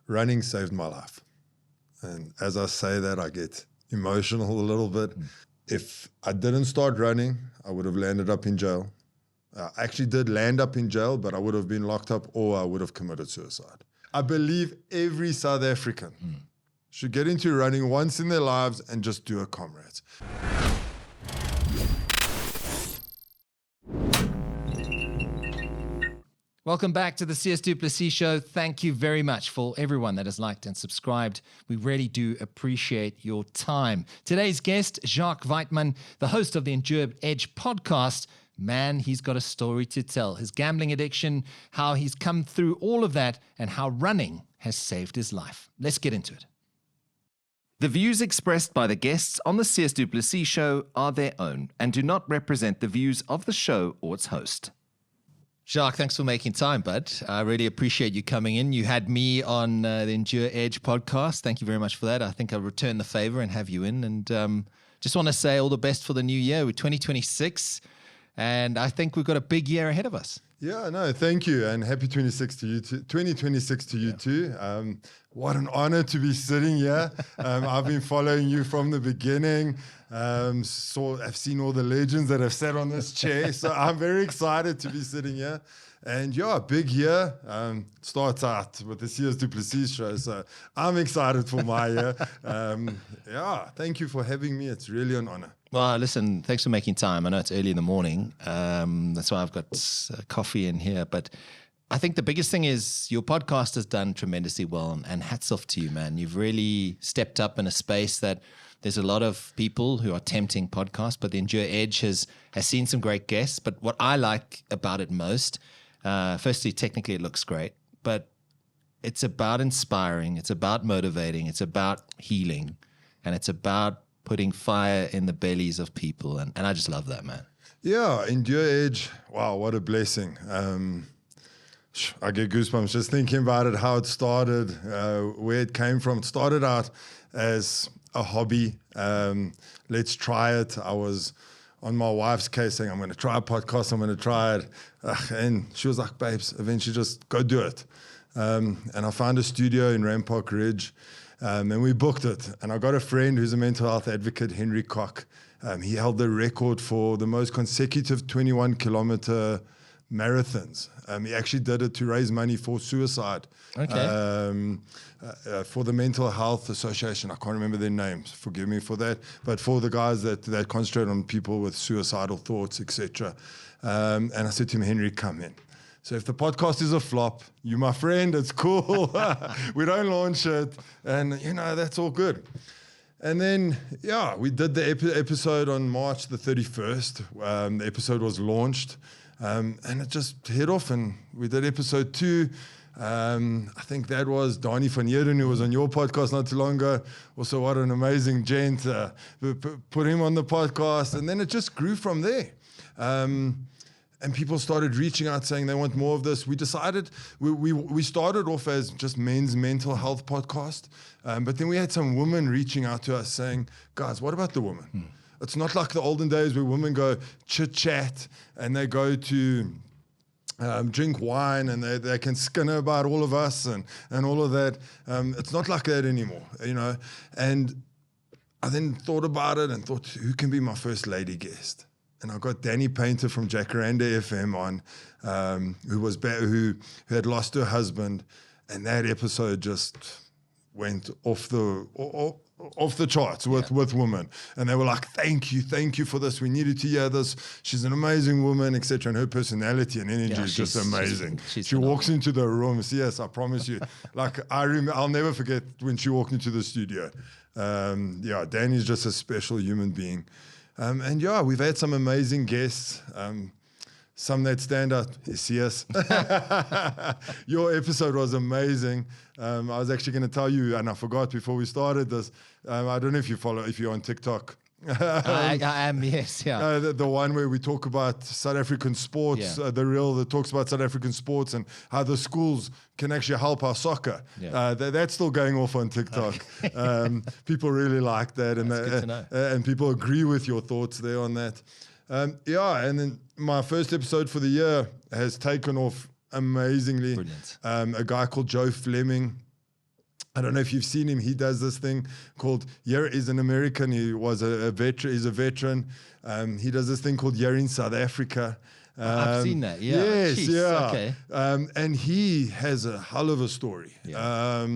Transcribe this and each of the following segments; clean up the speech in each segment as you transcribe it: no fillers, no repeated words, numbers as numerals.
running saved my life. And as I say that, I get emotional a little bit. If I didn't start running, I would have landed up in jail. I actually did land up in jail, but I would have been locked up or I would have committed suicide. I believe every South African should get into running once in their lives and just do a Comrades. Welcome back to the Sias du Plessis Show. Thank you very much for everyone that has liked and subscribed. We really do appreciate your time. Today's guest, Jacques Wijtman, the host of the Endure Edge podcast. Man, he's got a story to tell. His gambling addiction, how he's come through all of that, and how running has saved his life. Let's get into it. The views expressed by the guests on the Sias du Plessis Show are their own and do not represent the views of the show or its host. Jacques, thanks for making time, bud. I really appreciate you coming in. You had me on the Endure Edge podcast. Thank you very much for that. I think I'll return the favor and have you in. And just want to say all the best for the new year. We're 2026, and I think we've got a big year ahead of us. Yeah, no, thank you, and happy 2026 to you too. What an honor to be sitting here. I've been following you from the beginning. I've seen all the legends that have sat on this chair, so I'm very excited to be sitting here. And yeah, big year. Starts out with the Sias du Plessis Show, so I'm excited for my year. Yeah, thank you for having me. It's really an honor. Well, listen, thanks for making time. I know it's early in the morning. That's why I've got coffee in here. But I think the biggest thing is your podcast has done tremendously well, and hats off to you, man. You've really stepped up in a space that there's a lot of people who are attempting podcasts, but the Endure Edge has seen some great guests. But what I like about it most, firstly, technically it looks great, but it's about inspiring, it's about motivating, it's about healing, and it's about putting fire in the bellies of people. And I just love that, man. Yeah, Endure Edge, wow, what a blessing. I get goosebumps just thinking about it, how it started, where it came from. It started out as a hobby. Let's try it. I was on my wife's case saying, I'm going to try a podcast, I'm going to try it. And she was like, babes, eventually just go do it. And I found a studio in Rampart Ridge, and we booked it. And I got a friend who's a mental health advocate, Henry Koch. He held the record for the most consecutive 21-kilometer marathons. He actually did it to raise money for suicide. Okay. For the Mental Health Association. I can't remember their names. Forgive me for that. But for the guys that concentrate on people with suicidal thoughts, etc. And I said to him, Henry, come in. So if the podcast is a flop, you my friend, it's cool. We don't launch it. And, that's all good. And then, yeah, we did the episode on March the 31st. The episode was launched. And it just hit off, and we did episode 2. I think that was Donnie van Heerden, who was on your podcast not too long ago. Also, what an amazing gent. Put him on the podcast, and then it just grew from there. And people started reaching out saying they want more of this. We decided, we started off as just men's mental health podcast, but then we had some women reaching out to us saying, guys, what about the women? It's not like the olden days where women go chit-chat and they go to drink wine and they can skinner about all of us and all of that. It's not like that anymore, And I then thought about it and thought, who can be my first lady guest? And I got Danny Painter from Jacaranda FM on, who had lost her husband, and that episode just went off the charts with women. And they were like, thank you for this. We needed to hear this. She's an amazing woman, etc. And her personality and energy is just amazing. She walks into the room. Yes, I promise you. Like I'll never forget when she walked into the studio. Danny's just a special human being. And yeah, we've had some amazing guests. Some that stand out is Sias. Your episode was amazing. I was actually going to tell you, and I forgot before we started this. I don't know if you're on TikTok. I am, yes, yeah. The one where we talk about South African sports, the reel that talks about South African sports and how the schools can actually help our soccer. Yeah. That's still going off on TikTok. People really like that, and people agree with your thoughts there on that. And then my first episode for the year has taken off amazingly. Brilliant. A guy called Joe Fleming. I don't know if you've seen him. He does this thing called, he's an American. He was a veteran. He's a veteran. He does this thing called You're in South Africa. I've seen that. Yeah. Yes, Jeez, yeah. Okay. And he has a hell of a story. Yeah.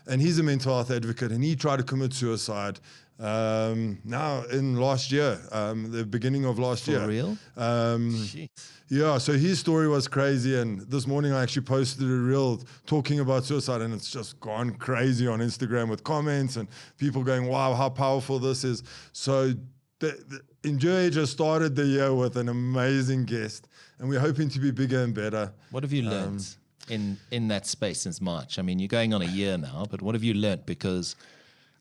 And he's a mental health advocate, and he tried to commit suicide now in last year, the beginning of last year. For real? Jeez. Yeah, so his story was crazy, and this morning I actually posted a reel talking about suicide, and it's just gone crazy on Instagram with comments and people going, wow, how powerful this is. So Endure just started the year with an amazing guest, and we're hoping to be bigger and better. What have you learned in that space since March? I mean, you're going on a year now, but what have you learned? Because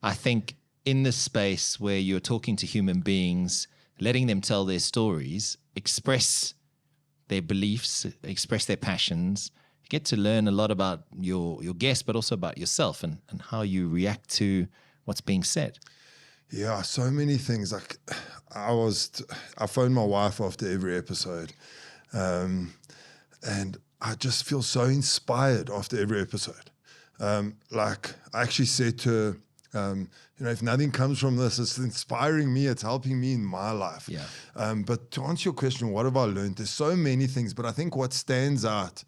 I think in this space where you're talking to human beings, letting them tell their stories, express their beliefs, express their passions, you get to learn a lot about your guest, but also about yourself and how you react to what's being said. Yeah, so many things. Like I phoned my wife after every episode, and I just feel so inspired after every episode. Like I actually said to her, if nothing comes from this, it's inspiring me, it's helping me in my life. Yeah. But to answer your question, what have I learned? There's so many things, but I think what stands out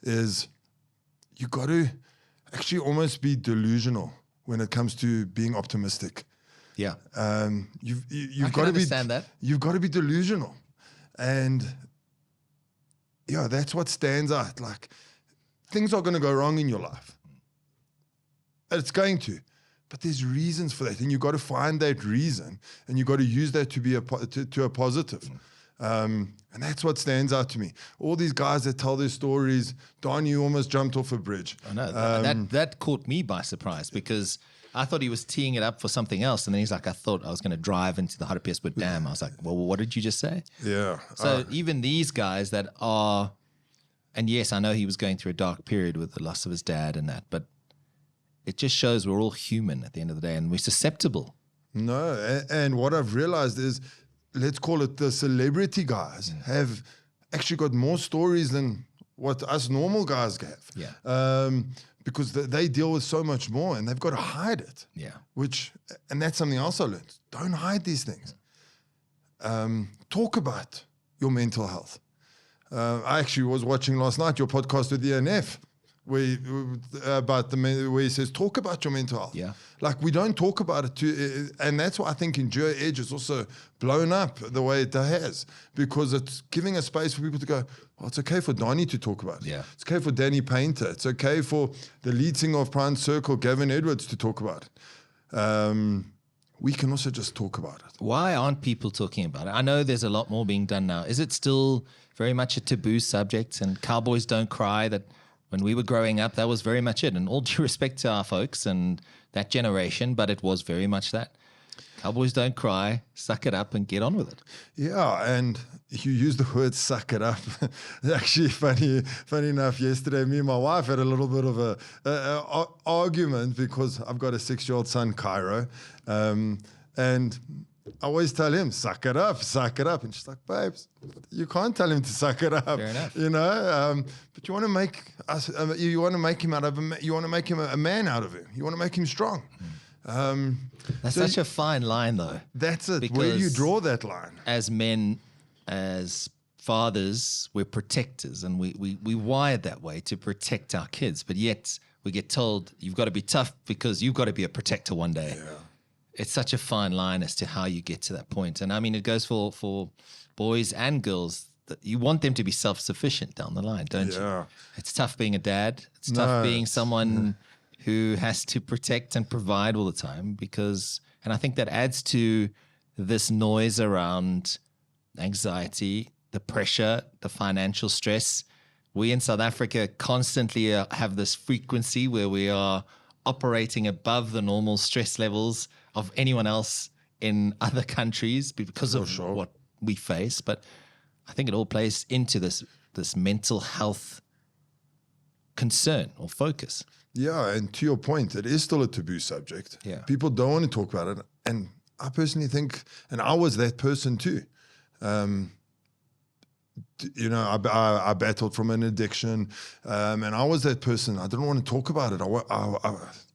is you got to actually almost be delusional when it comes to being optimistic. Yeah. You've got to understand that. You've got to be delusional. And yeah, that's what stands out. Like things are going to go wrong in your life. It's going to. But there's reasons for that, and you've got to find that reason, and you've got to use that to be a positive. And that's what stands out to me. All these guys that tell their stories, Don, you almost jumped off a bridge. I know. That caught me by surprise because I thought he was teeing it up for something else, and then he's like, I thought I was going to drive into the Hartbeespoort Dam. I was like, well, what did you just say? Yeah. So even these guys that are, and yes, I know he was going through a dark period with the loss of his dad and that, but it just shows we're all human at the end of the day, and we're susceptible. No, and what I've realized is, let's call it the celebrity guys have actually got more stories than what us normal guys have. Yeah. Because they deal with so much more, and they've got to hide it. Yeah. And that's something else I learned. Don't hide these things. Talk about your mental health. I actually was watching last night your podcast with the NF. Where he says, talk about your mental health. Yeah. Like we don't talk about it too, and that's why I think Endure Edge is also blown up the way it has, because it's giving a space for people to go, oh, it's okay for Donnie to talk about it. Yeah. It's okay for Danny Painter. It's okay for the lead singer of Prime Circle, Gavin Edwards, to talk about it. We can also just talk about it. Why aren't people talking about it? I know there's a lot more being done now. Is it still very much a taboo subject, and Cowboys Don't Cry, that when we were growing up, that was very much it? And all due respect to our folks and that generation, but it was very much that. Cowboys don't cry, suck it up and get on with it. Yeah, and you use the word suck it up. Actually, funny enough, yesterday, me and my wife had a little bit of a argument because I've got a 6-year-old son, Cairo, and I always tell him, suck it up. And she's like, babes, you can't tell him to suck it up. Fair enough. You know, but you want to make us, you want to make him a man out of him. You want to make him strong. That's such a fine line, though. That's it. Where do you draw that line? As men, as fathers, we're protectors, and we wired that way to protect our kids. But yet we get told you've got to be tough because you've got to be a protector one day. Yeah. It's such a fine line as to how you get to that point. And I mean, it goes for boys and girls. That you want them to be self-sufficient down the line, don't you? It's tough being a dad. It's tough being someone who has to protect and provide all the time and I think that adds to this noise around anxiety, the pressure, the financial stress. We in South Africa constantly have this frequency where we are operating above the normal stress levels of anyone else in other countries because of what we face. But I think it all plays into this mental health concern or focus. Yeah, and to your point, it is still a taboo subject. Yeah. People don't want to talk about it. And I personally think, and I was that person too, you know, I battled from an addiction, and I was that person. I didn't want to talk about it.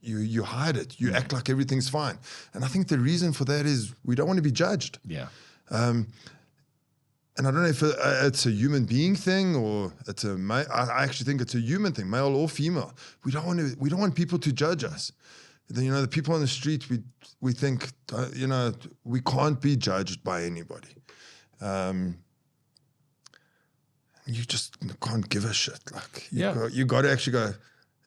You hide it. You act like everything's fine. And I think the reason for that is we don't want to be judged. Yeah. And I don't know if it's a human being thing or it's I actually think it's a human thing, male or female. We don't want people to judge us. You know, the people on the street, we think, you know, we can't be judged by anybody. You just can't give a shit. Like, you got to actually go,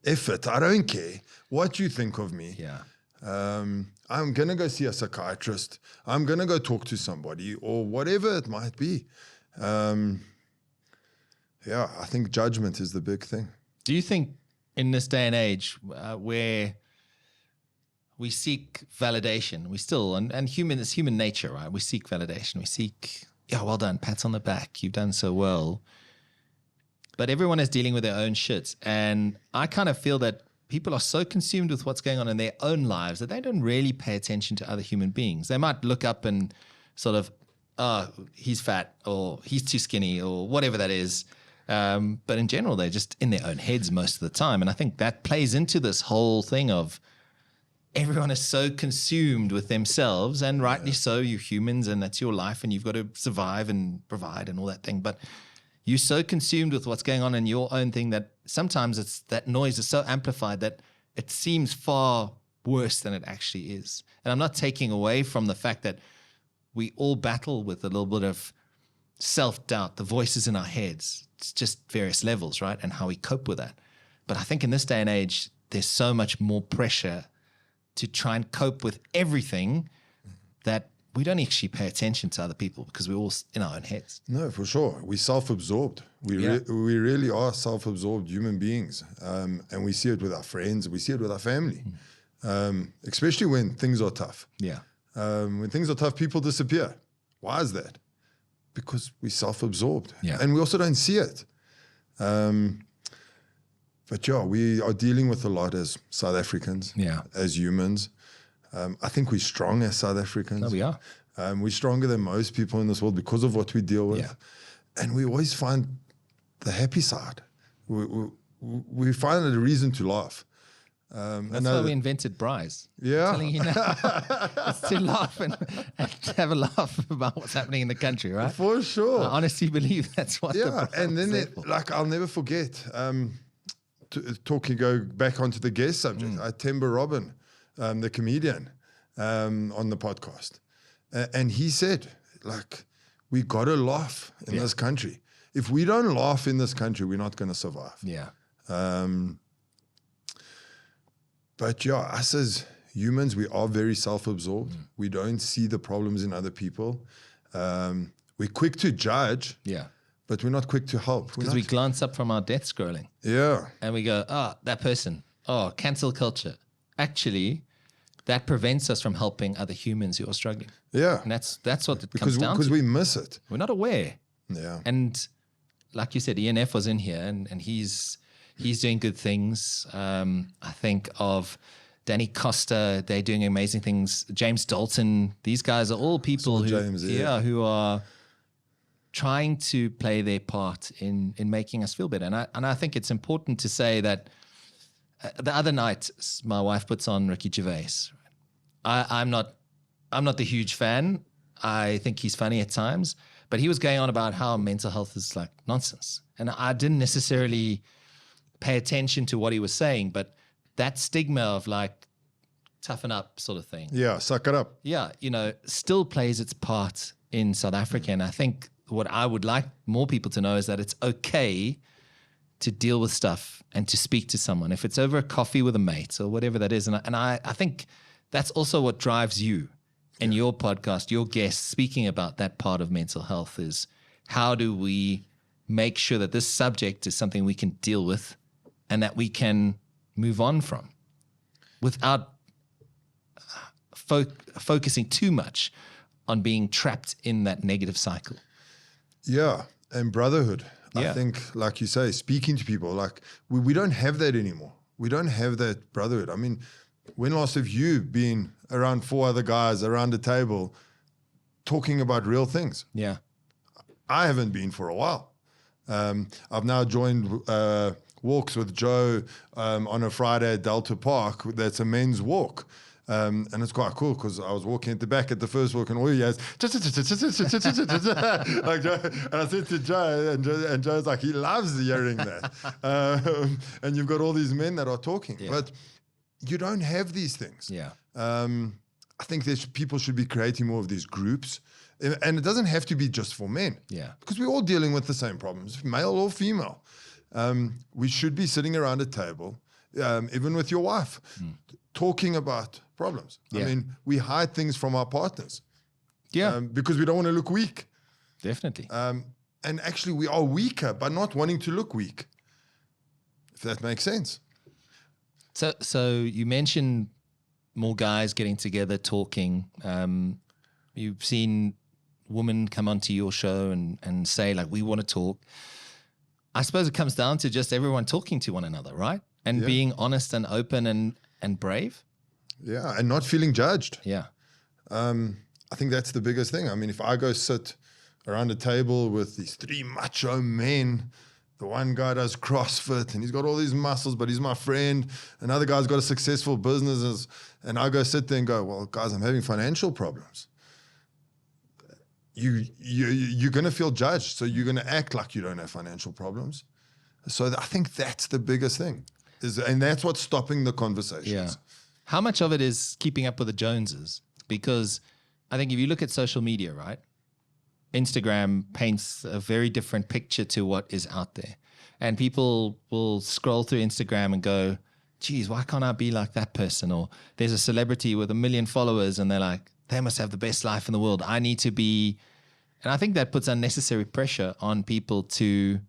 F it, I don't care what you think of me. Yeah. I'm going to go see a psychiatrist. I'm going to go talk to somebody or whatever it might be. I think judgment is the big thing. Do you think in this day and age where we seek validation, we still, and it's human nature, right? We seek validation. We seek, well done, pats on the back. You've done so well. But everyone is dealing with their own shit. And I kind of feel that people are so consumed with what's going on in their own lives that they don't really pay attention to other human beings. They might look up and sort of, he's fat or he's too skinny or whatever that is. But in general, they're just in their own heads most of the time. And I think that plays into this whole thing of everyone is so consumed with themselves, and rightly so, you're humans and that's your life and you've got to survive and provide and all that thing. But you're so consumed with what's going on in your own thing that sometimes that noise is so amplified that it seems far worse than it actually is. And I'm not taking away from the fact that we all battle with a little bit of self-doubt, the voices in our heads. It's just various levels, right? And how we cope with that. But I think in this day and age, there's so much more pressure to try and cope with everything that we don't actually pay attention to other people because we're all in our own heads. No, for sure. We're self-absorbed. We really are self-absorbed human beings. And we see it with our friends. We see it with our family, especially when things are tough. Yeah. When things are tough, people disappear. Why is that? Because we're self-absorbed. Yeah. And we also don't see it. But we are dealing with a lot as South Africans, as humans. I think we're strong as South Africans. No, we are. We're stronger than most people in this world because of what we deal with. Yeah. And we always find the happy side. We find it a reason to laugh. That's why we invented Bryce. Yeah. I'm telling you now, it's to laugh and to have a laugh about what's happening in the country, right? For sure. I honestly believe that's what and then I'll never forget, go back onto the guest subject, Temba Robin, the comedian, on the podcast. And he said, we got to laugh in this country. If we don't laugh in this country, we're not going to survive. Yeah. But us as humans, we are very self-absorbed. We don't see the problems in other people. We're quick to judge. Yeah. But we're not quick to help. Because we glance up from our death scrolling. Yeah. And we go, that person. Cancel culture. Actually, that prevents us from helping other humans who are struggling. Yeah. And that's what it comes down to. Because we miss it. We're not aware. Yeah. And like you said, ENF was in here and he's doing good things. I think of Danny Costa, they're doing amazing things. James Dalton, these guys are all people who are trying to play their part in making us feel better. And I think it's important to say that the other night, my wife puts on Ricky Gervais. I'm not the huge fan. I think he's funny at times, but he was going on about how mental health is like nonsense. And I didn't necessarily pay attention to what he was saying, but that stigma of toughen up sort of thing. Yeah, suck it up. Yeah, still plays its part in South Africa. And I think what I would like more people to know is that it's okay to deal with stuff and to speak to someone. If it's over a coffee with a mate or whatever that is. And I think that's also what drives you in your podcast, your guests speaking about that part of mental health is how do we make sure that this subject is something we can deal with and that we can move on from without focusing too much on being trapped in that negative cycle. Yeah, and brotherhood. I think, like you say, speaking to people, we don't have that anymore. We don't have that brotherhood. I mean, when last have you been around 4 other guys around a table talking about real things? Yeah. I haven't been for a while. I've now joined walks with Joe on a Friday at Delta Park. That's a men's walk. And it's quite cool because I was walking at the back at the first walk and all he has like Joe, and I said to Joe, and Joe's like, he loves hearing that. And you've got all these men that are talking, but you don't have these things. I think people should be creating more of these groups, and it doesn't have to be just for men. Because we're all dealing with the same problems, male or female. We should be sitting around a table, even with your wife, talking about problems. I mean, we hide things from our partners. Because we don't want to look weak. Definitely. And actually, we are weaker by not wanting to look weak, if that makes sense. So you mentioned more guys getting together, talking. You've seen women come onto your show and say, like, we want to talk. I suppose it comes down to just everyone talking to one another, right? And being honest and open and brave. Yeah, and not feeling judged. I think that's the biggest thing. I mean, if I go sit around a table with these three macho men, the one guy does CrossFit and he's got all these muscles, but he's my friend. Another guy's got a successful business, and I go sit there and go, well, guys, I'm having financial problems. You're going to feel judged, so you're going to act like you don't have financial problems. So I think that's the biggest thing, and that's what's stopping the conversations. How much of it is keeping up with the Joneses? Because I think if you look at social media, right, Instagram paints a very different picture to what is out there. And people will scroll through Instagram and go, geez, why can't I be like that person? Or there's a celebrity with 1 million followers and they're like, they must have the best life in the world. I need to be. And I think that puts unnecessary pressure on people to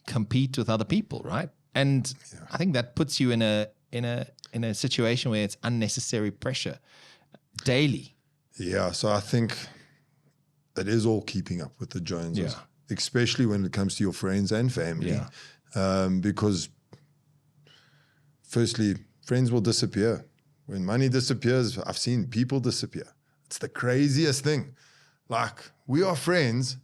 compete with other people, right? And I think that puts you in a situation where it's unnecessary pressure daily. Yeah, so I think it is all keeping up with the Joneses, especially when it comes to your friends and family. Because firstly, friends will disappear. When money disappears, I've seen people disappear. It's the craziest thing. Like, we are friends,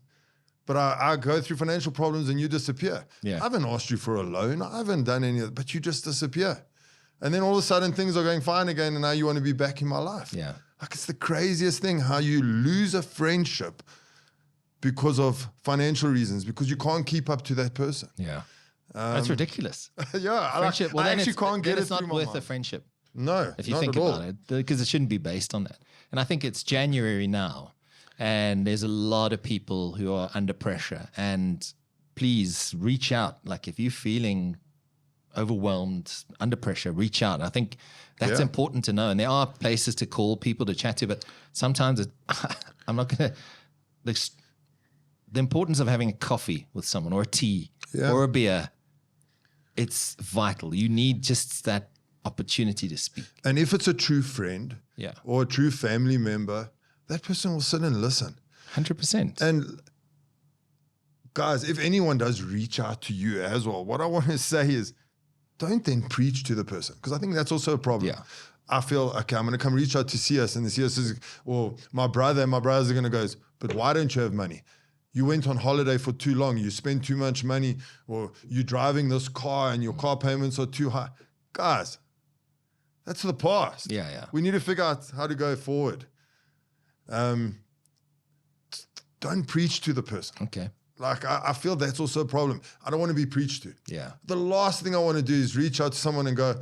but I go through financial problems and you disappear. I haven't asked you for a loan. I haven't done any of it, but you just disappear. And then all of a sudden things are going fine again, and now you want to be back in my life. Like, it's the craziest thing how you lose a friendship because of financial reasons, because you can't keep up to that person. That's ridiculous. Friendship, well, I actually can't get it it's not through my worth mind. a friendship. No, if you not think at about all. it, because it shouldn't be based on that. And I think it's January now, and there's a lot of people who are under pressure. And please reach out. Like, if you're feeling overwhelmed, under pressure, reach out. I think that's important to know. And there are places to call, people to chat to, but sometimes I'm not going to. The importance of having a coffee with someone, or a tea, or a beer, it's vital. You need just that opportunity to speak. And if it's a true friend or a true family member, that person will sit and listen. 100%. And guys, if anyone does reach out to you as well, what I want to say is, don't then preach to the person, because I think that's also a problem. I feel, okay, I'm going to come reach out to Sias, and the Sias is, or my brothers are going to go, but why don't you have money? You went on holiday for too long. You spent too much money, or you're driving this car and your car payments are too high. Guys, that's the past. We need to figure out how to go forward. Don't preach to the person. Okay. Like, I feel that's also a problem. I don't want to be preached to. The last thing I want to do is reach out to someone and go,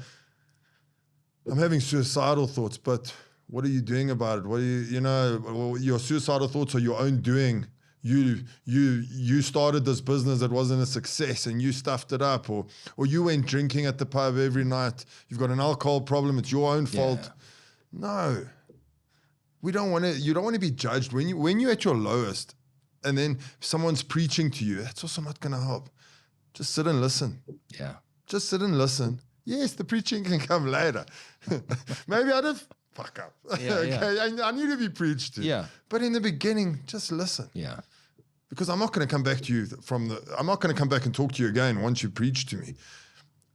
I'm having suicidal thoughts, but what are you doing about it? What are your suicidal thoughts are your own doing. You started this business that wasn't a success and you stuffed it up, or you went drinking at the pub every night. You've got an alcohol problem. It's your own fault. No, you don't want to be judged when you're at your lowest, and then someone's preaching to you. That's also not going to help. Just sit and listen. Just sit and listen. Yes, the preaching can come later. Maybe I did fuck up. I need to be preached to. But in the beginning, just listen. Because I'm not going to come back to you I'm not going to come back and talk to you again once you preach to me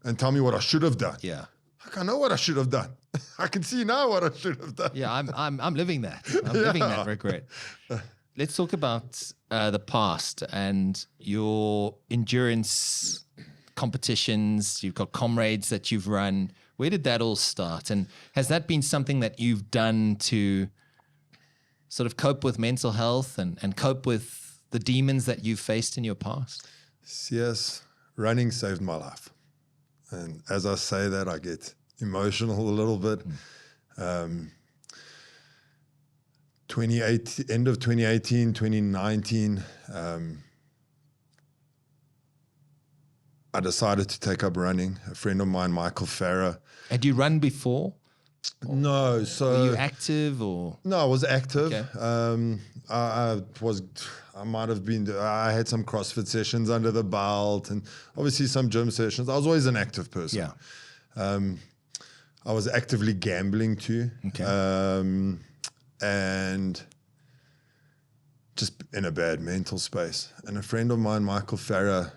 and tell me what I should have done. Like, I know what I should have done. I can see now what I should have done. I'm living that. I'm living that regret. let's talk about the past and your endurance competitions. You've got Comrades that you've run. Where did that all start? And has that been something that you've done to sort of cope with mental health and cope with the demons that you've faced in your past? Sias, running saved my life. And as I say that, I get emotional a little bit. 2018, end of 2018, 2019, I decided to take up running. A friend of mine, Michael Farah. Had you run before? No, so were you active or? No, I was active. Okay. I might have been. I had some CrossFit sessions under the belt, and obviously some gym sessions. I was always an active person. Yeah. I was actively gambling too. Okay. And just in a bad mental space. And a friend of mine, Michael Farah,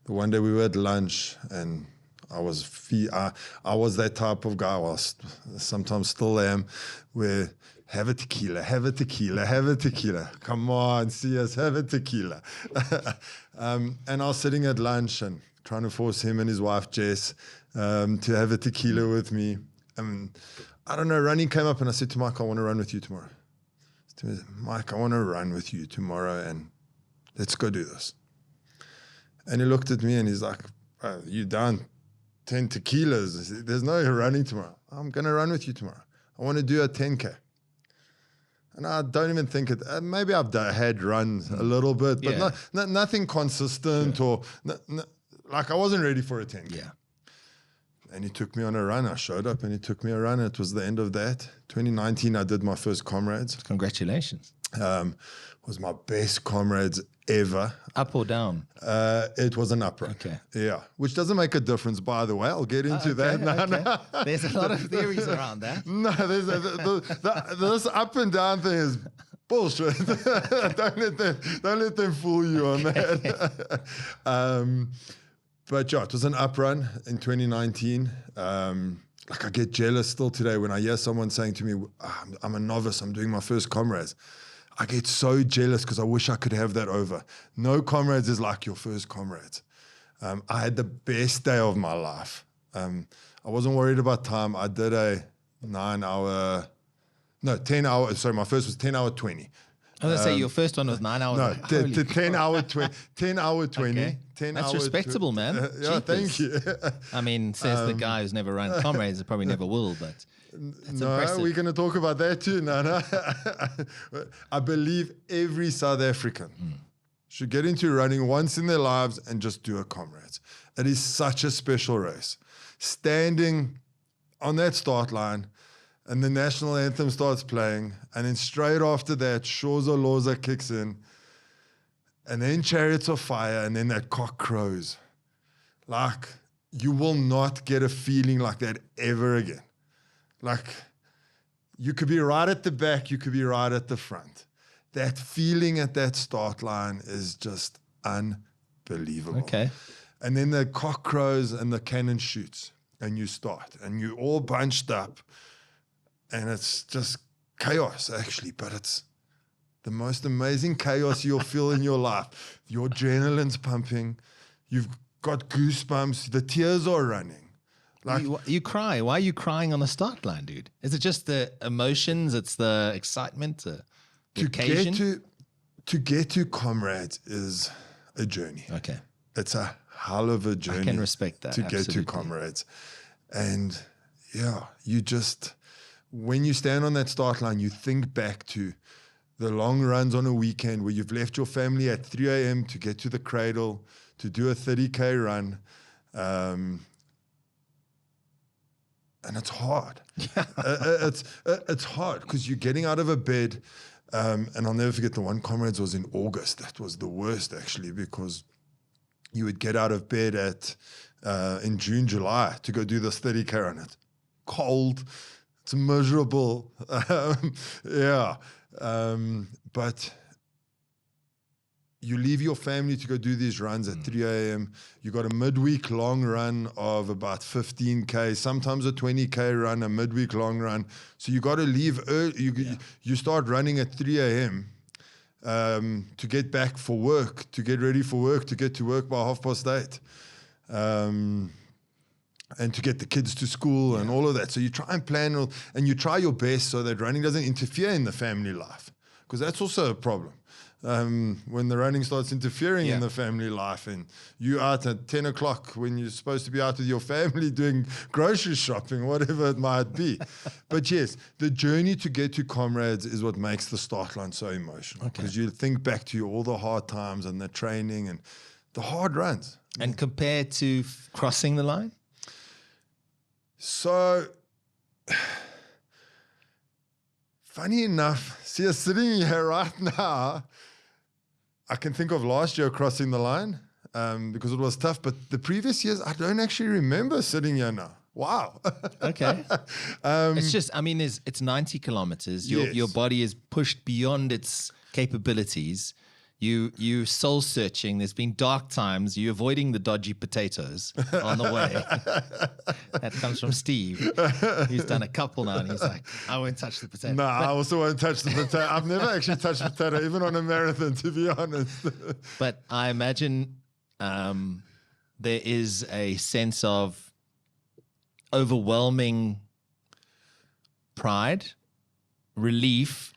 the one day we were at lunch, and I was that type of guy. I sometimes still am, where have a tequila, have a tequila, have a tequila. Come on, see us, have a tequila. And I was sitting at lunch and trying to force him and his wife, Jess, to have a tequila with me. I don't know, running came up and I said to Mike, I want to run with you tomorrow. To me, Mike, I want to run with you tomorrow and let's go do this. And he looked at me and he's like, you down 10 tequilas. I said, there's no running tomorrow. I'm going to run with you tomorrow. I want to do a 10K. And I don't even think it, maybe I've had runs a little bit, but nothing consistent or like I wasn't ready for a 10K. Yeah. And he took me on a run. I showed up and he took me a run. It was the end of that. 2019, I did my first Comrades. Congratulations. Was my best Comrades ever. Up or down? It was an up run. Okay. Yeah, which doesn't make a difference, by the way. I'll get into that. No. There's a lot of theories around that. No, this up and down thing is bullshit. don't let them fool you on that. But yeah, it was an up run in 2019. Like I get jealous still today when I hear someone saying to me, I'm a novice, I'm doing my first Comrades. I get so jealous because I wish I could have that over. No Comrades is like your first Comrades. I had the best day of my life. I wasn't worried about time. I did a 10 hour, sorry, my first was 10 hour 20. I was going to say your first one was 9 hours. No, 10 hour 20. 10 hour 20. Okay. 10 That's hour respectable, man. Yeah, thank you. I mean, says the guy who's never run Comrades, probably never will, but that's impressive. We're going to talk about that too. No. I believe every South African should get into running once in their lives and just do a Comrades. It is such a special race. Standing on that start line, and the national anthem starts playing, and then straight after that, Shoza Loza kicks in, and then Chariots of Fire, and then that cock crows. Like, you will not get a feeling like that ever again. Like, you could be right at the back, you could be right at the front. That feeling at that start line is just unbelievable. Okay. And then the cock crows and the cannon shoots, and you start, and you're all bunched up. And it's just chaos, actually, but it's the most amazing chaos you'll feel in your life. Your adrenaline's pumping. You've got goosebumps. The tears are running. Like you cry. Why are you crying on the start line, dude? Is it just the emotions? It's the excitement? The occasion? To get to Comrades is a journey. Okay. It's a hell of a journey. I can respect that. To get to Comrades. And yeah, you just... When you stand on that start line, you think back to the long runs on a weekend where you've left your family at 3 a.m. to get to the cradle, to do a 30K run. And it's hard. It's hard because you're getting out of a bed. And I'll never forget the one Comrades was in August. That was the worst, actually, because you would get out of bed in June, July to go do this 30K run. It's cold. It's miserable. But you leave your family to go do these runs at 3 a.m. You got a midweek long run of about 15K, sometimes a 20K run, a midweek long run. So you got to leave early. You start running at 3 a.m. to get back for work, to get ready for work, to get to work by 8:30. And to get the kids to school and all of that. So you try and plan and you try your best so that running doesn't interfere in the family life, because that's also a problem. When the running starts interfering in the family life and you out at 10 o'clock when you're supposed to be out with your family doing grocery shopping, whatever it might be. But yes, the journey to get to Comrades is what makes the start line so emotional, because you think back to all the hard times and the training and the hard runs. And compared to crossing the line? So, funny enough, see, sitting here right now, I can think of last year crossing the line because it was tough. But the previous years, I don't actually remember sitting here now. Wow. Okay. It's just, I mean, it's 90 kilometers. Your body is pushed beyond its capabilities. You soul searching. There's been dark times. You're avoiding the dodgy potatoes on the way. That comes from Steve. He's done a couple now, and he's like, I won't touch the potato. No, I also won't touch the potato. I've never actually touched potato, even on a marathon, to be honest. But I imagine there is a sense of overwhelming pride, relief,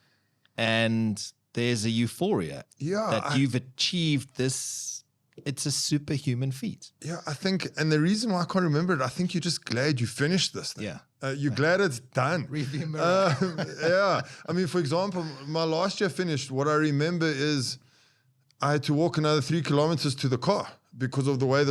and there's a euphoria that you've achieved this. It's a superhuman feat. Yeah, I think, and the reason why I can't remember it, I think you're just glad you finished this thing. Yeah. You're glad it's done. Review mirror. Yeah. I mean, for example, my last year finished, what I remember is I had to walk another 3 kilometers to the car because of the way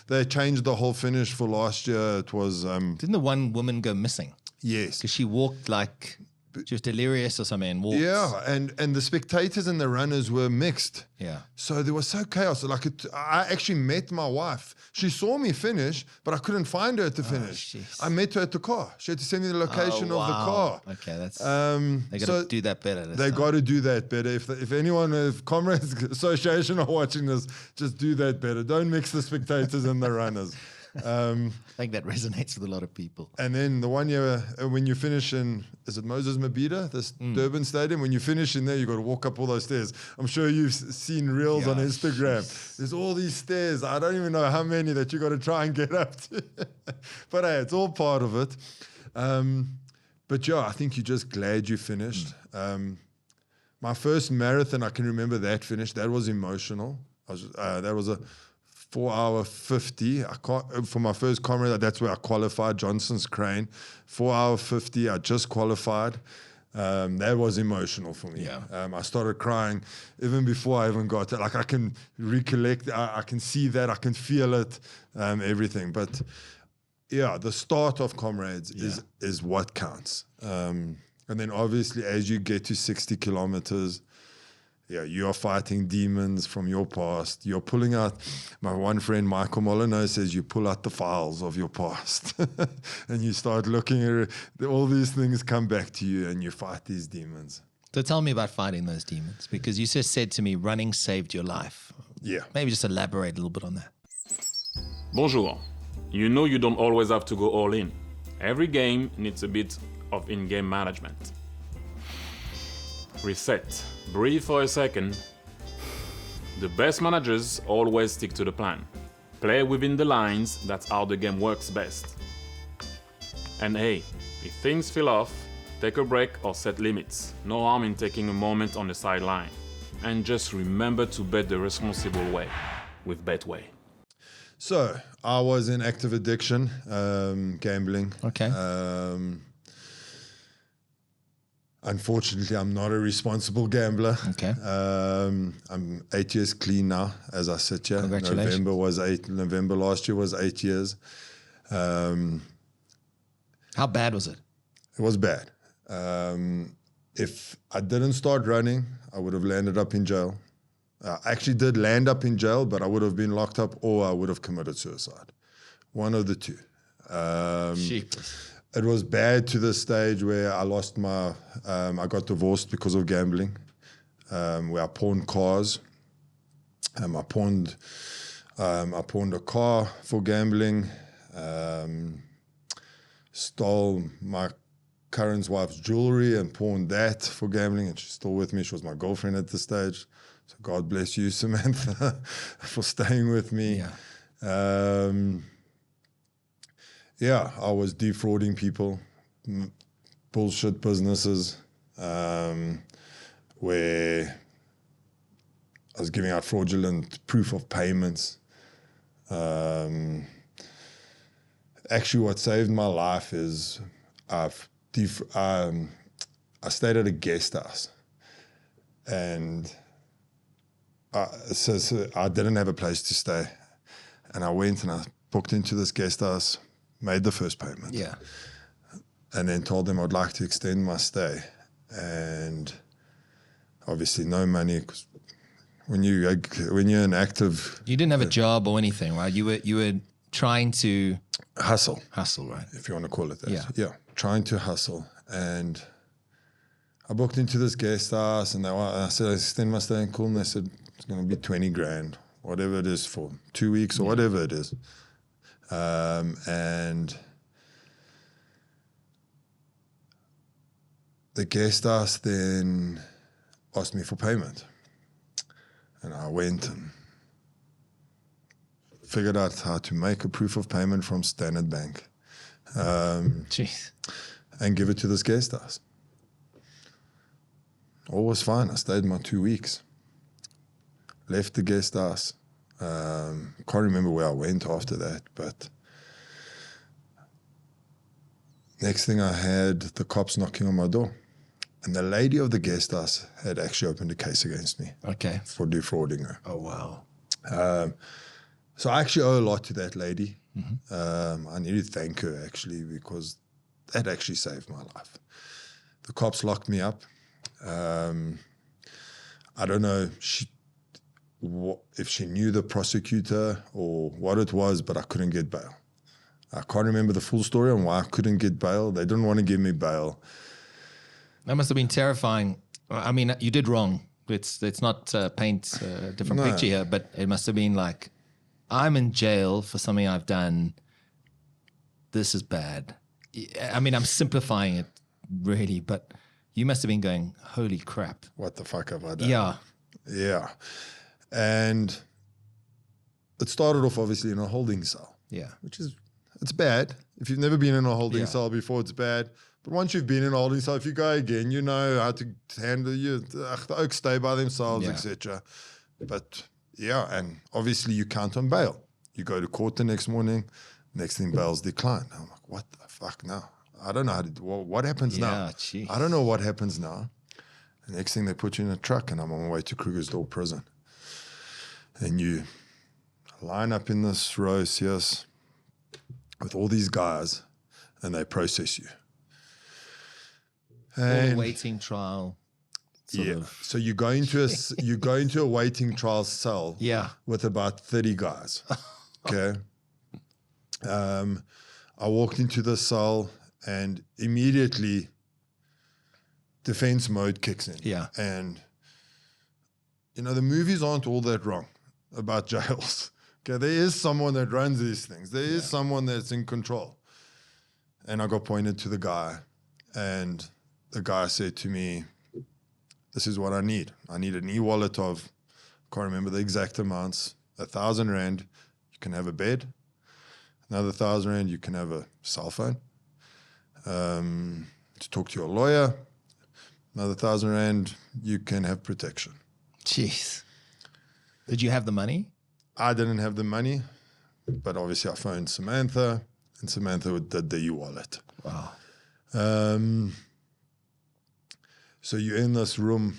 they changed the whole finish for last year. It was... Didn't the one woman go missing? Yes. Because she walked like... She was delirious or something and walked. Yeah, and the spectators and the runners were mixed. Yeah. So there was so chaos. I actually met my wife. She saw me finish, but I couldn't find her at the finish. I met her at the car. She had to send me the location of the car. Okay, that's... they got to do that better. They got to do that better. If anyone, if Comrades Association are watching this, just do that better. Don't mix the spectators and the runners. I think that resonates with a lot of people. And then the one year when you finish in, is it Moses Mabhida, this Durban Stadium? When you finish in there, you got to walk up all those stairs. I'm sure you've seen reels on Instagram. There's all these stairs. I don't even know how many that you got to try and get up to. But hey, it's all part of it. But yeah, I think you're just glad you finished. My first marathon, I can remember that finish. That was emotional. That was a 4 hour 50. For my first Comrade, that's where I qualified, Johnson's Crane. 4 hour 50, I just qualified. That was emotional for me. Yeah. I started crying even before I even got it. Like I can recollect, I can see that, I can feel it, everything. But yeah, the start of Comrades is what counts. And then obviously as you get to 60 kilometers, you are fighting demons from your past. You're pulling out, my one friend, Michael Molyneux, says you pull out the files of your past and you start looking at it. All these things come back to you and you fight these demons. So tell me about fighting those demons, because you just said to me, running saved your life. Yeah. Maybe just elaborate a little bit on that. Bonjour. You know you don't always have to go all in. Every game needs a bit of in-game management. Reset. Breathe for a second. The best managers always stick to the plan. Play within the lines, that's how the game works best. And hey, if things feel off, take a break or set limits. No harm in taking a moment on the sideline. And just remember to bet the responsible way, with Betway. So, I was in active addiction, gambling. Okay. Unfortunately, I'm not a responsible gambler. Okay. I'm 8 years clean now, as I sit here. Congratulations. November last year was 8 years. How bad was it? It was bad. If I didn't start running, I would have landed up in jail. I actually did land up in jail, but I would have been locked up or I would have committed suicide. One of the two. It was bad to the stage where I lost my, I got divorced because of gambling, where I pawned cars. I pawned a car for gambling, stole my current wife's jewelry and pawned that for gambling, and she's still with me. She was my girlfriend at the stage. So God bless you, Samantha, for staying with me. Yeah. I was defrauding people, bullshit businesses, where I was giving out fraudulent proof of payments. Actually, what saved my life is I stayed at a guest house, and so I didn't have a place to stay, and I went and I booked into this guest house, made the first payment, and then told them I'd like to extend my stay, and obviously no money, because when you're an active, You didn't have a job or anything, right? You were trying to hustle, right? if you want to call it that. Yeah. Trying to hustle. And I booked into this guest house, and I said, I extend my stay, and cool. And they said, it's going to be 20 grand, whatever it is, for 2 weeks or whatever it is. And the guest house then asked me for payment. And I went and figured out how to make a proof of payment from Standard Bank. Jeez. And give it to this guest house. All was fine. I stayed my 2 weeks. Left the guest house. Can't remember where I went after that, but next thing I had the cops knocking on my door. And the lady of the guest house had actually opened a case against me. Okay. For defrauding her. Oh, wow. So I actually owe a lot to that lady. I need to thank her, actually, because that actually saved my life. The cops locked me up. I don't know if she knew the prosecutor or what it was, but I couldn't get bail. I can't remember the full story on why I couldn't get bail. They didn't want to give me bail. That must have been terrifying. I mean, you did wrong. Let's not paint a different picture here, but it must have been like, I'm in jail for something I've done. This is bad. I mean, I'm simplifying it really, but you must have been going, holy crap. What the fuck have I done? Yeah. And it started off obviously in a holding cell. Yeah. It's bad. If you've never been in a holding cell before, it's bad. But once you've been in a holding cell, if you go again, you know how to handle you. The oaks stay by themselves, etc. But yeah, and obviously you count on bail. You go to court the next morning, next thing bail's declined. I'm like, what the fuck now? I don't know how to do, what happens now? Geez. I don't know what happens now. The next thing they put you in a truck, and I'm on my way to Krugersdorp prison. And you line up in this row, Sias, with all these guys, and they process you. All waiting trial. So you go into a waiting trial cell. With about 30 guys. Okay. I walked into the cell, and immediately defense mode kicks in. And the movies aren't all that wrong about jails. Okay, there is someone that runs these things. There is someone that's in control. And I got pointed to the guy, and the guy said to me, this is what I need. I need an e-wallet of, can't remember the exact amounts, 1,000 Rand. You can have a bed. Another 1,000 Rand, you can have a cell phone. To talk to your lawyer. Another 1,000 Rand, you can have protection. Jeez. Did you have the money? I didn't have the money, but obviously I phoned Samantha, and Samantha did the e-wallet. Wow. So you're in this room,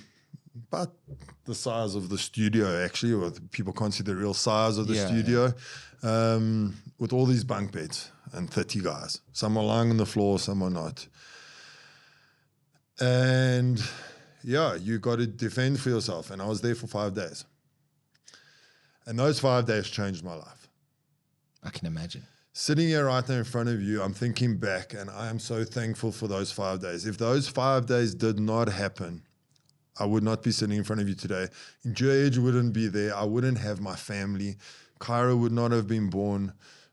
about the size of the studio, actually, or people can't see the real size of the studio, with all these bunk beds and 30 guys. Some are lying on the floor, some are not. And you got to defend for yourself. And I was there for 5 days. And those 5 days changed my life. I can imagine. Sitting here right now in front of you, I'm thinking back, and I am so thankful for those 5 days. If those 5 days did not happen, I would not be sitting in front of you today. George wouldn't be there. I wouldn't have my family. Kyra would not have been born.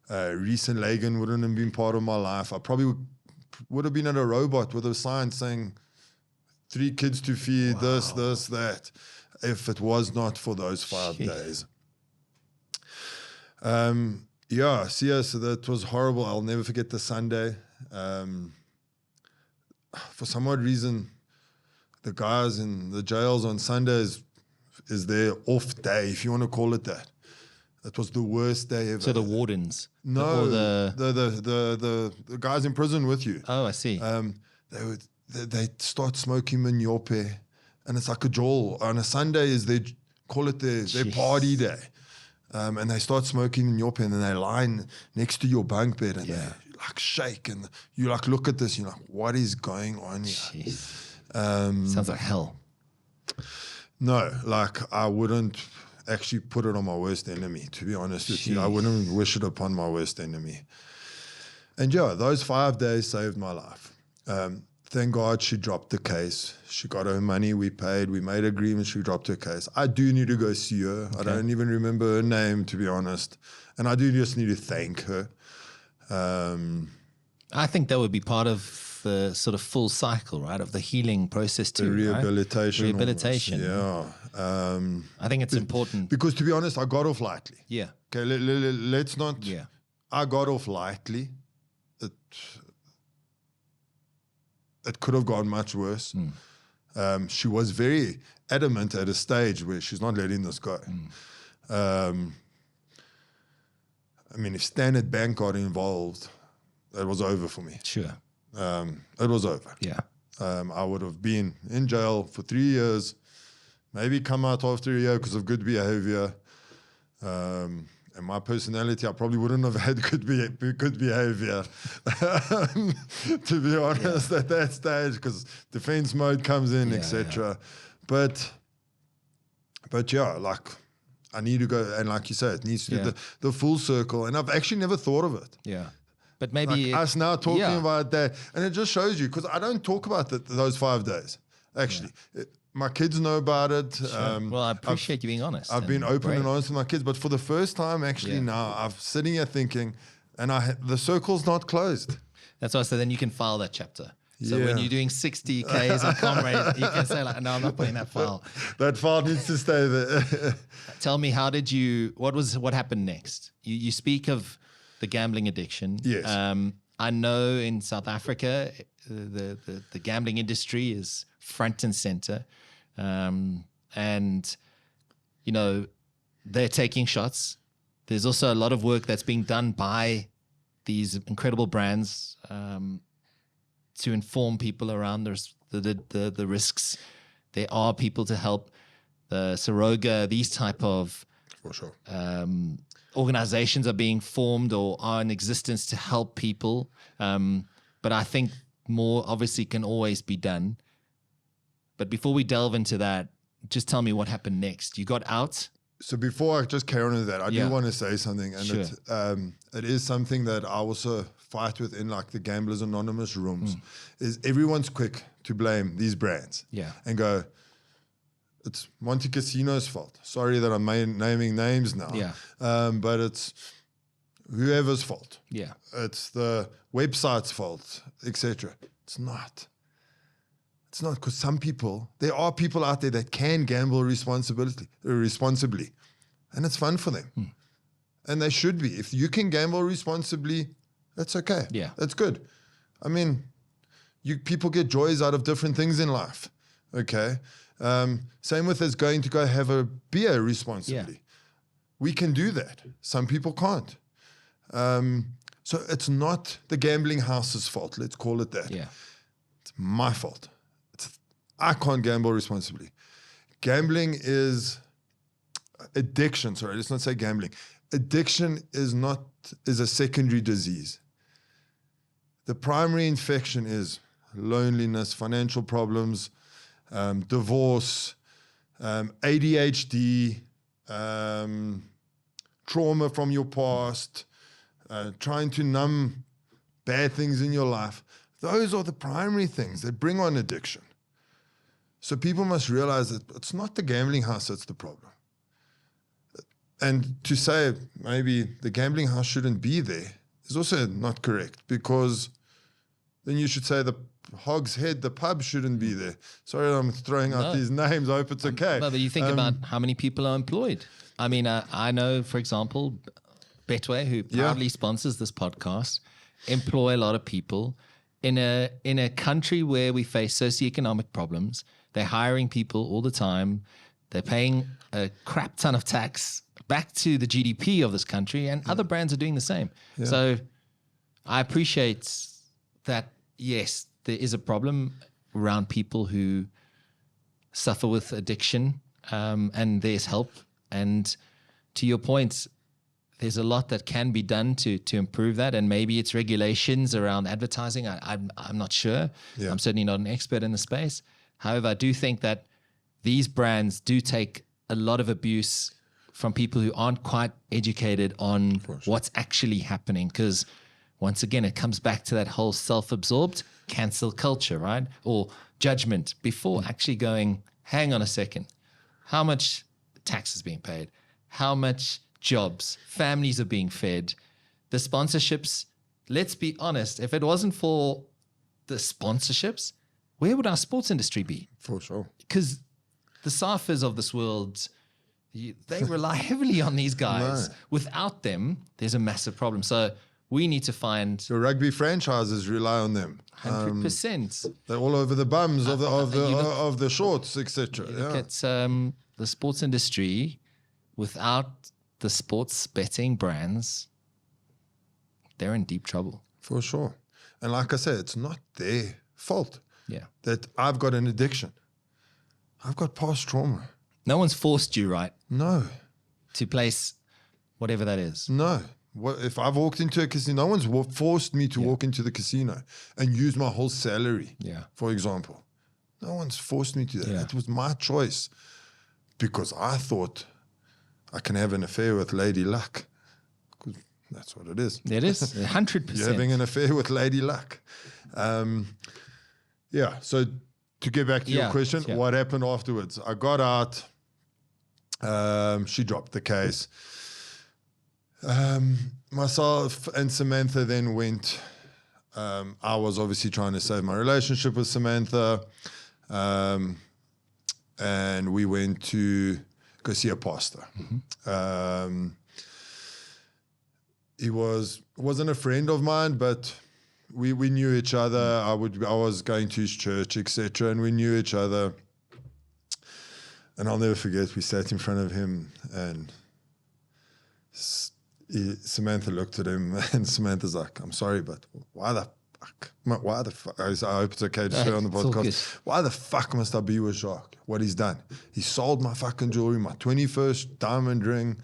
Reese and Lagan wouldn't have been part of my life. I probably would have been at a robot with a sign saying 3 kids to feed, this, that, if it was not for those 5 days. Sias, that was horrible. I'll never forget the Sunday. For some odd reason, the guys in the jails on Sundays is their off day, if you want to call it that. It was the worst day ever. So the wardens? No, the guys in prison with you. Oh, I see. They start smoking maniope, and it's like a joel. On a Sunday is they call it their party day. And they start smoking maniope, and then they lie next to your bunk bed, and they like shake, and you like look at this, you're like, what is going on here? Sounds like hell. No, like I wouldn't actually put it on my worst enemy, to be honest with you. I wouldn't wish it upon my worst enemy. And those 5 days saved my life. Thank God she dropped the case. She got her money, we paid, we made agreements, she dropped her case. I do need to go see her. I don't even remember her name, to be honest. And I do just need to thank her. I think that would be part of the sort of full cycle, right, of the healing process too. The rehabilitation. Right? Rehabilitation. Yeah. I think it's important. Because to be honest, I got off lightly. Yeah. Okay, let's not. Yeah. I got off lightly. It could have gone much worse. She was very adamant at a stage where she's not letting this go. I mean, if Standard Bank got involved, it was over for me. Sure. It was over. Yeah. I would have been in jail for 3 years, maybe come out after a year because of good behavior. And my personality, I probably wouldn't have had good behavior, to be honest, at that stage, because defense mode comes in, etc. But like I need to go, and like you say, it needs to do the full circle. And I've actually never thought of it. Yeah. But maybe like us now talking about that, and it just shows you, because I don't talk about those 5 days. Actually, my kids know about it. Sure. Well, I appreciate you being honest. I've been open and honest with my kids, but for the first time, actually, now I'm sitting here thinking, and the circle's not closed. That's why I said then you can file that chapter. So when you're doing 60 Ks on Comrades, you can say like, no, I'm not putting that file. That file needs to stay there. Tell me, what happened next? You speak of the gambling addiction. Yes. I know in South Africa, the gambling industry is front and center. And, they're taking shots. There's also a lot of work that's being done by these incredible brands to inform people around the risks. There are people to help. The Saroga, these type of for sure. Organizations are being formed or are in existence to help people. But I think more obviously can always be done. But before we delve into that, just tell me what happened next. You got out. So before I just carry on with that, I do want to say something, and it is something that I also fight with in like the Gamblers Anonymous rooms. Is everyone's quick to blame these brands, and go, it's Monte Casino's fault. Sorry that I'm naming names now, but it's whoever's fault. Yeah, it's the website's fault, etc. It's not. It's not, because there are people out there that can gamble responsibly, and it's fun for them. And they should be. If you can gamble responsibly, that's okay. Yeah. That's good. I mean, people get joys out of different things in life, okay? Same with us going to go have a beer responsibly. Yeah. We can do that. Some people can't. So it's not the gambling house's fault, let's call it that. Yeah. It's my fault. I can't gamble responsibly. Gambling is addiction. Sorry, let's not say gambling. Addiction is a secondary disease. The primary infection is loneliness, financial problems, divorce, ADHD, trauma from your past, trying to numb bad things in your life. Those are the primary things that bring on addiction. So people must realize that it's not the gambling house that's the problem. And to say maybe the gambling house shouldn't be there is also not correct, because then you should say the Hog's Head, the pub, shouldn't be there. Sorry, I'm throwing out these names. I hope it's okay. No, but you think about how many people are employed. I mean, I know, for example, Betway, who proudly sponsors this podcast, employ a lot of people in a country where we face socioeconomic problems. They're hiring people all the time. They're paying a crap ton of tax back to the GDP of this country, and other brands are doing the same. Yeah. So I appreciate that, yes, there is a problem around people who suffer with addiction, and there's help. And to your point, there's a lot that can be done to improve that, and maybe it's regulations around advertising. I'm not sure. Yeah. I'm certainly not an expert in the space. However, I do think that these brands do take a lot of abuse from people who aren't quite educated on what's actually happening. Because once again, it comes back to that whole self-absorbed cancel culture, right? Or judgment before actually going, hang on a second, how much tax is being paid? How much jobs, families are being fed? The sponsorships, let's be honest, if it wasn't for the sponsorships, where would our sports industry be? For sure. Because the Safas of this world, they rely heavily on these guys. No. Without them, there's a massive problem. So we need to find... The rugby franchises rely on them. 100%. They're all over the bums of the shorts, etc. Look at the sports industry. Without the sports betting brands, they're in deep trouble. For sure. And like I said, it's not their fault that I've got an addiction. I've got past trauma. No one's forced you, right? No. To place whatever that is. No. If I've walked into a casino, no one's forced me to walk into the casino and use my whole salary, for example. No one's forced me to do that. It was my choice because I thought I can have an affair with Lady Luck. That's what it is. It is, 100%. You're having an affair with Lady Luck. So to get back to your question, what happened afterwards? I got out. She dropped the case. Myself and Samantha then went. I was obviously trying to save my relationship with Samantha. And we went to go see a pastor. Mm-hmm. He wasn't a friend of mine, but we knew each other. I was going to his church, etc., and we knew each other. And I'll never forget, we sat in front of him, and Samantha looked at him, and Samantha's like, "I'm sorry, but why the fuck? Why the fuck?" I hope it's okay to say on the podcast. Why the fuck must I be with Jacques? What he's done? He sold my fucking jewelry, my 21st diamond ring,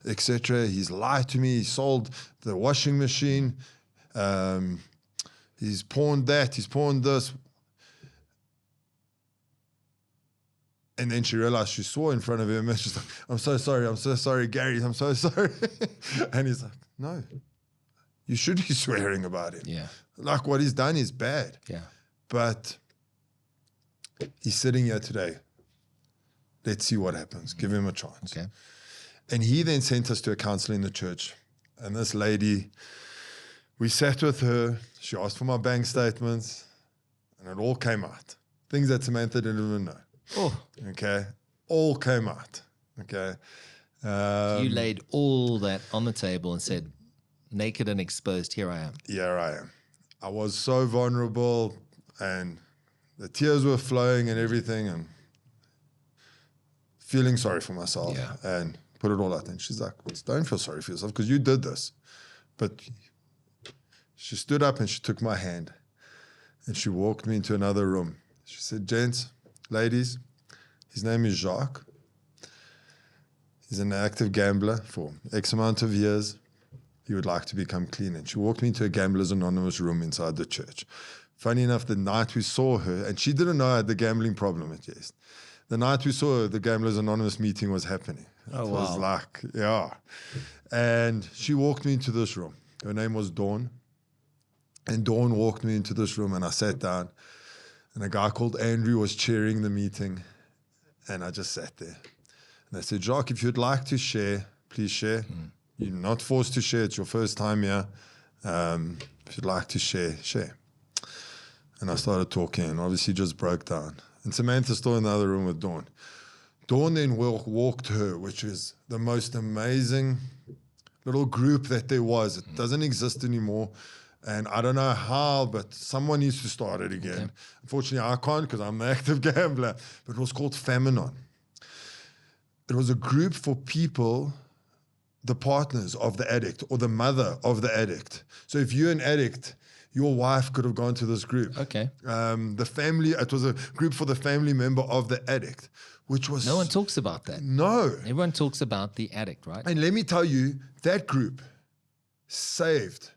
etc. He's lied to me. He sold the washing machine. He's pawned that. He's pawned this. And then she realized she swore in front of him. And she's like, I'm so sorry, Gary. I'm so sorry. And he's like, no, you should be swearing about him. Yeah. Like what he's done is bad. Yeah. But he's sitting here today. Let's see what happens. Give him a chance. Okay. And he then sent us to a counselor in the church. And this lady, we sat with her. She asked for my bank statements. And it all came out. Things that Samantha didn't even know. Oh. Okay. All came out. Okay. You laid all that on the table and said, naked and exposed, here I am. Here I am. I was so vulnerable and the tears were flowing and everything and feeling sorry for myself and put it all out. And she's like, well, don't feel sorry for yourself because you did this. But she stood up and she took my hand and she walked me into another room. She said, gents, ladies, his name is Jacques. He's an active gambler for X amount of years. He would like to become clean. And she walked me into a Gamblers Anonymous room inside the church. Funny enough, the night we saw her, and she didn't know I had the gambling problem at Yes. The night we saw her, the Gamblers Anonymous meeting was happening. It was like, And she walked me into this room. Her name was Dawn. And Dawn walked me into this room and I sat down. And a guy called Andrew was chairing the meeting. And I just sat there. And I said, Jacques, if you'd like to share, please share. You're not forced to share. It's your first time here. If you'd like to share, share. And I started talking, and obviously just broke down. And Samantha's still in the other room with Dawn. Dawn then walked her, which is the most amazing little group that there was. It doesn't exist anymore. And I don't know how, but someone needs to start it again. Okay. Unfortunately, I can't because I'm the active gambler. But it was called Faminon. It was a group for people, the partners of the addict or the mother of the addict. So if you're an addict, your wife could have gone to this group. Okay. The family, it was a group for the family member of the addict, which was... No one talks about that. No. Everyone talks about the addict, right? And let me tell you, that group saved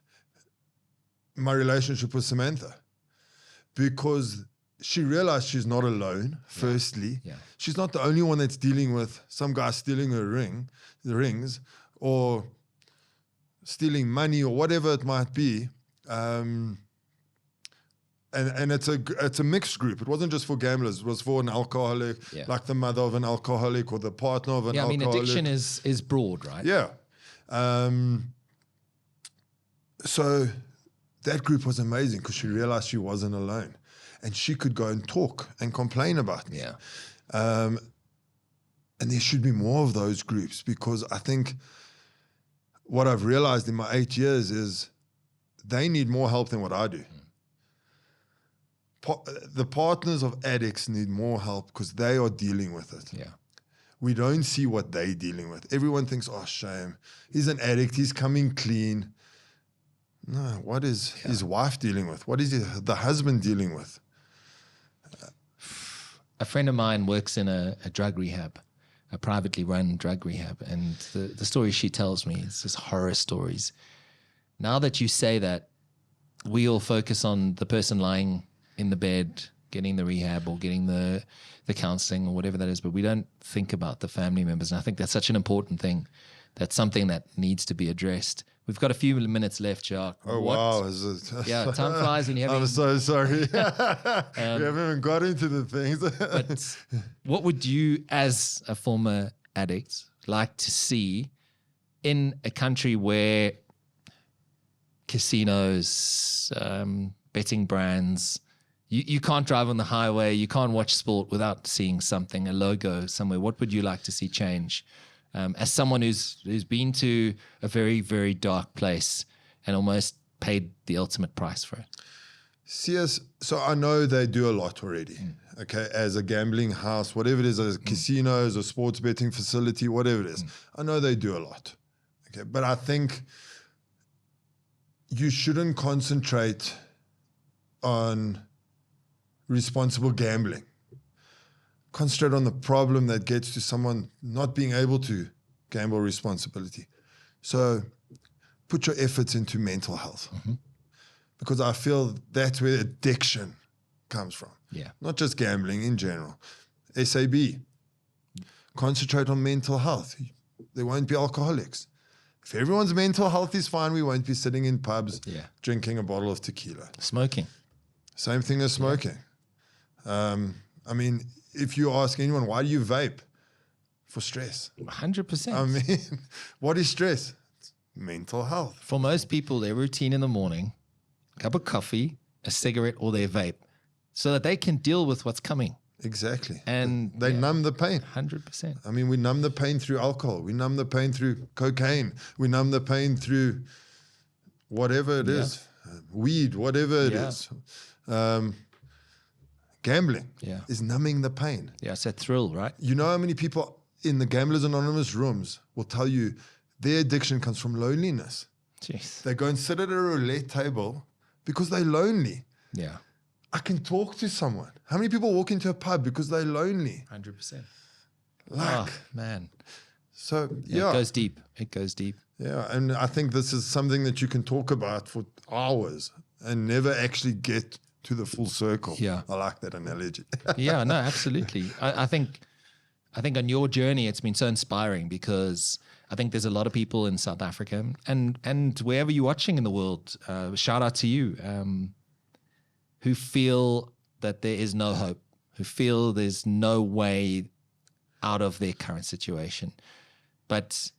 my relationship with Samantha because she realized she's not alone, firstly. Yeah. She's not the only one that's dealing with some guy stealing her the rings, or stealing money or whatever it might be. And it's a mixed group. It wasn't just for gamblers. It was for an alcoholic, like the mother of an alcoholic or the partner of an alcoholic. Yeah, I mean, addiction is broad, right? Yeah. So that group was amazing because she realized she wasn't alone. And she could go and talk and complain about me. Yeah. And there should be more of those groups, because I think what I've realized in my 8 years is they need more help than what I do. The partners of addicts need more help because they are dealing with it. Yeah. We don't see what they're dealing with. Everyone thinks, oh, shame. He's an addict. He's coming clean. No, what is his wife dealing with? What is the husband dealing with? A friend of mine works in a drug rehab, a privately run drug rehab. And the story she tells me is just horror stories. Now that you say that, we all focus on the person lying in the bed, getting the rehab or getting the counseling or whatever that is, but we don't think about the family members. And I think that's such an important thing. That's something that needs to be addressed. We've got a few minutes left, Jacques. Oh, wow. Is it? Yeah, time flies when you're having... I'm so sorry. We haven't even got into the things. But what would you, as a former addict, like to see in a country where casinos, betting brands, you can't drive on the highway, you can't watch sport without seeing something, a logo somewhere? What would you like to see change? As someone who's been to a very, very dark place and almost paid the ultimate price for it. Sias, so I know they do a lot already, okay, as a gambling house, whatever it is, as casinos or sports betting facility, whatever it is. I know they do a lot, okay, but I think you shouldn't concentrate on responsible gambling. Concentrate on the problem that gets to someone not being able to gamble responsibility. So put your efforts into mental health, because I feel that's where addiction comes from. Yeah. Not just gambling in general. SAB, concentrate on mental health. There won't be alcoholics. If everyone's mental health is fine, we won't be sitting in pubs drinking a bottle of tequila. Smoking. Same thing as smoking. I mean, if you ask anyone, why do you vape? For stress. 100%. I mean, what is stress? It's mental health. For most people, their routine in the morning, a cup of coffee, a cigarette, or their vape, so that they can deal with what's coming. Exactly. And they numb the pain. 100%. I mean, we numb the pain through alcohol. We numb the pain through cocaine. We numb the pain through whatever it is. Weed, whatever it is. Gambling is numbing the pain. Yeah, it's that thrill, right? You know how many people in the Gamblers Anonymous rooms will tell you their addiction comes from loneliness. Jeez. They go and sit at a roulette table because they're lonely. Yeah. I can talk to someone. How many people walk into a pub because they're lonely? 100%. Like, man. So, It goes deep. It goes deep. Yeah, and I think this is something that you can talk about for hours and never actually get to the full circle. Yeah. I like that analogy. Yeah, no, absolutely. I think on your journey, it's been so inspiring, because I think there's a lot of people in South Africa and wherever you're watching in the world, shout out to you, who feel that there is no hope, who feel there's no way out of their current situation. But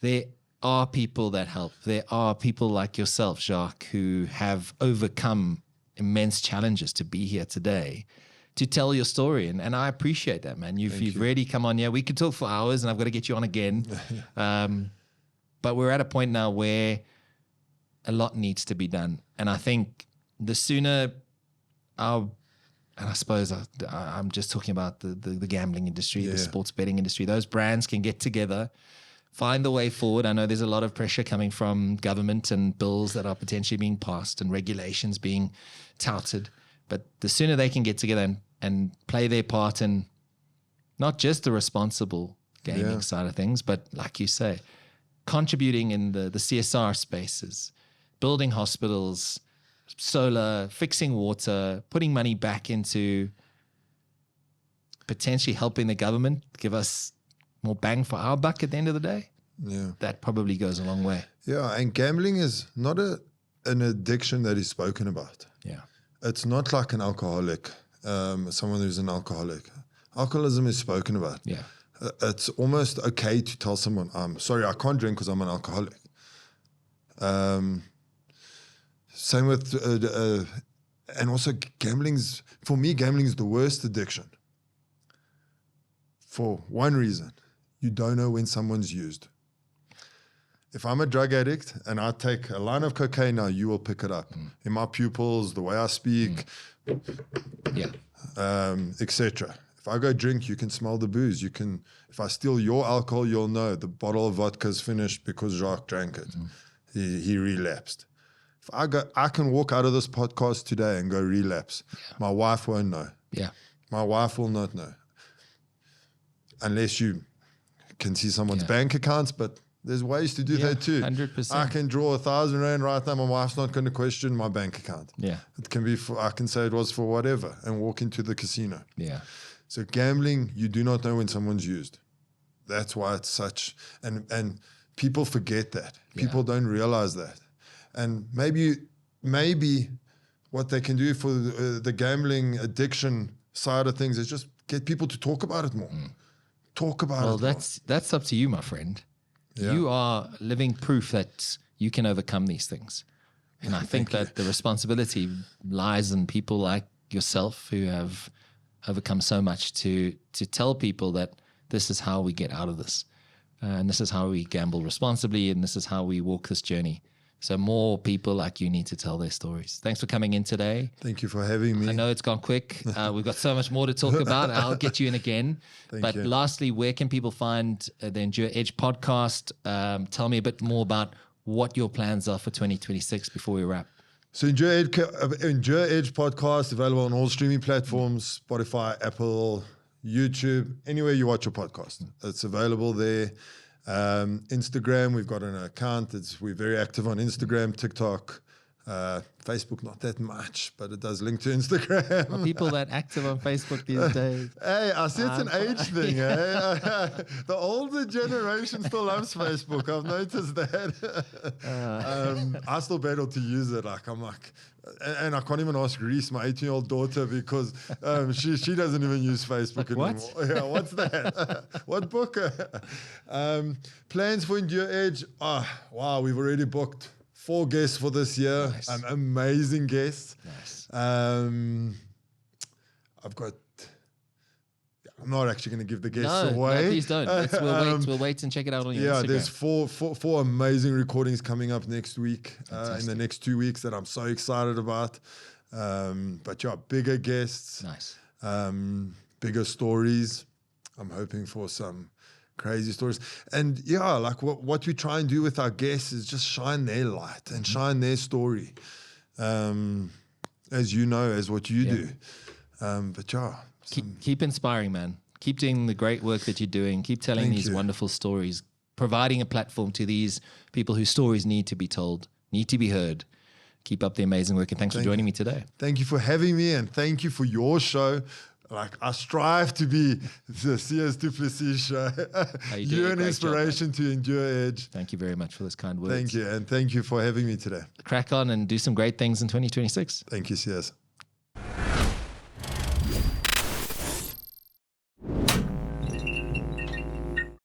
there are people that help. There are people like yourself, Jacques, who have overcome immense challenges to be here today to tell your story. And I appreciate that, man. You've really come on here. We could talk for hours, and I've got to get you on again. But we're at a point now where a lot needs to be done. And I think the sooner and I suppose I'm just talking about the gambling industry, the sports betting industry, those brands can get together, find the way forward. I know there's a lot of pressure coming from government and bills that are potentially being passed and regulations being touted. But the sooner they can get together and play their part in not just the responsible gaming side of things, but like you say, contributing in the CSR spaces, building hospitals, solar, fixing water, putting money back into potentially helping the government give us more bang for our buck at the end of the day. Yeah. That probably goes a long way. Yeah, and gambling is not an addiction that is spoken about. Yeah. It's not like an alcoholic, someone who's an alcoholic. Alcoholism is spoken about. Yeah. It's almost okay to tell someone, I'm sorry, I can't drink because I'm an alcoholic. Same with, and also for me, gambling is the worst addiction. For one reason, you don't know when someone's used. If I'm a drug addict and I take a line of cocaine now, you will pick it up. In my pupils, the way I speak, etc. If I go drink, you can smell the booze. If I steal your alcohol, you'll know the bottle of vodka is finished because Jacques drank it. He relapsed. If I can walk out of this podcast today and go relapse. My wife won't know. Yeah. My wife will not know. Unless you can see someone's bank accounts, but there's ways to do that too. 100%. I can draw 1,000 rand right now. My wife's not going to question my bank account. Yeah. It can be I can say it was for whatever and walk into the casino. Yeah. So gambling, you do not know when someone's used. That's why it's such, and people forget that. People don't realize that. And maybe what they can do for the gambling addiction side of things is just get people to talk about it more. Talk about it more. That's up to you, my friend. Yeah. You are living proof that you can overcome these things. And I think that the responsibility lies in people like yourself who have overcome so much to tell people that this is how we get out of this. And this is how we gamble responsibly, and this is how we walk this journey. So more people like you need to tell their stories. Thanks for coming in today. Thank you for having me. I know it's gone quick. We've got so much more to talk about. I'll get you in again. But lastly, where can people find the Endure Edge podcast? Tell me a bit more about what your plans are for 2026 before we wrap. So Endure Edge podcast, available on all streaming platforms, Spotify, Apple, YouTube, anywhere you watch your podcast. It's available there. Instagram, we've got an account. We're very active on Instagram, TikTok, Facebook, not that much, but it does link to Instagram. Are people that active on Facebook these days? Hey, I see it's an age thing. The older generation still loves Facebook. I've noticed that. I still battle to use it. And I can't even ask Reese, my 18-year-old daughter, because she doesn't even use Facebook anymore. What? Yeah, what's that? What book? Plans for Endure Edge. Wow, we've already booked 4 guests for this year. Nice. Amazing guests. Nice. I'm not actually going to give the guests away. No, please don't. We'll wait and check it out on your Instagram. There's four amazing recordings coming up next week, in the next 2 weeks that I'm so excited about. But bigger guests. Nice. Bigger stories. I'm hoping for some crazy stories. And what we try and do with our guests is just shine their light and shine their story. As you know, as what you do. Keep inspiring, man. Keep doing the great work that you're doing. Keep telling these wonderful stories, providing a platform to these people whose stories need to be told, need to be heard. Keep up the amazing work, and thanks for joining me today. Thank you for having me, and thank you for your show. I strive to be the Sias to Plessis show. You're an inspiration to Endure Edge. Thank you very much for those kind words. Thank you, and thank you for having me today. Crack on and do some great things in 2026. Thank you, Sias.